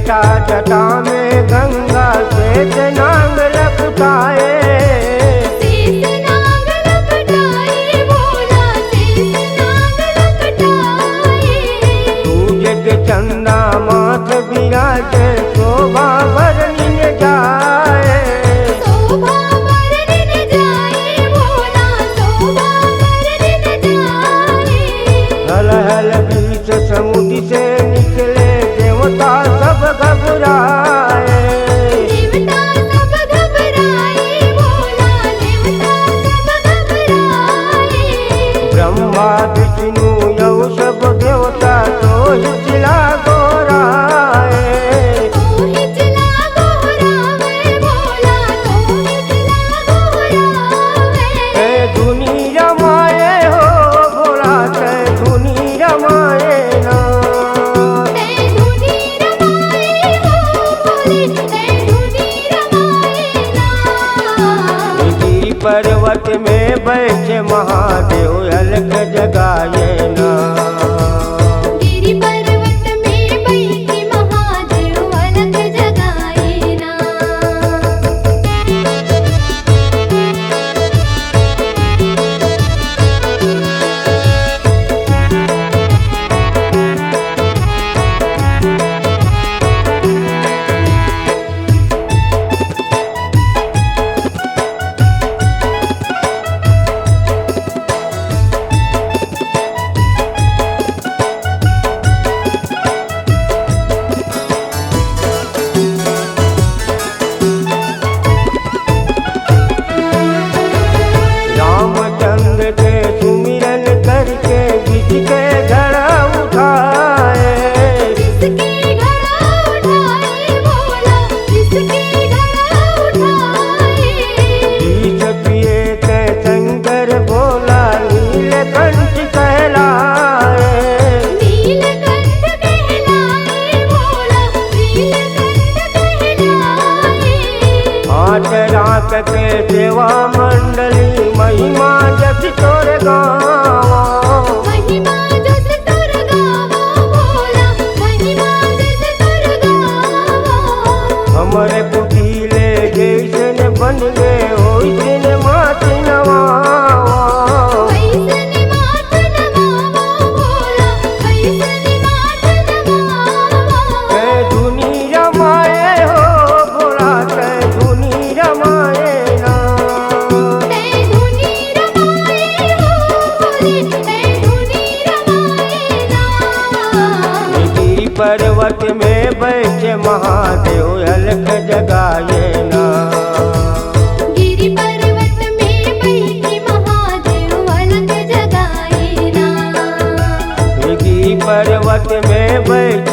बेटा जटा में गंगा श्वेत नाग लपटाए। शेष नाग लपटाए भोला, शेष नाग लपटाए। सूरज चंदा माथ विराजे शोभा वर्णिन जाए। शोभा वर्णिन जाए भोला, शोभा वर्णिन जाए। हल हल बीच समुद्र से निकले देवता सब घबराए। देवता सब घबराए भोला, देवता सब घबराए। ब्रह्मा विष्णु यौ सब देवता तो ही चिला गोराए। तो ही चला गोरावे भोला, तो ही चला गोरावे। ए धुनी रमाए हो भोला ते धुनी रमाए ना। ते धुनी रमाए हो भोले, ते धुनी रमाए ना। गिरि पर्वत में बैठे महादेव अलख जगाए ना। गिरि पर्वत में बैठे महादेव अलख जगाए ना। रामचंद्र के सुमिरन करके विष के घड़ा उठाए। जिसके घड़ा उठाए भोला, जिसके घड़ा उठाए। विष पिए के शंकर भोला नीलकंठ कहलाए। नीलकंठ कहलाए भोला, नीलकंठ कहलाए। आठ रात के सेवा मंडली महिमा जस तोर गावा। महिमा जस तुर गावा भोला, महिमा जस तुर गावा। हमरे कुटीले जैसन बन गए ओइसन मात नवावा। वैसन मात नवावा भोला, वैसन मात नवावा। ते धुनी रमाए हो भोला ते धुनी रमाए ना। ते धुनी रमाए हो भोले, ते धुनी रमाए ना। गिरि पर्वत में बैठे महादेव अलख जगाए ना। गिरि पर्वत में बैठे महादेव अलख जगाए ना। गिरि पर्वत में बैठे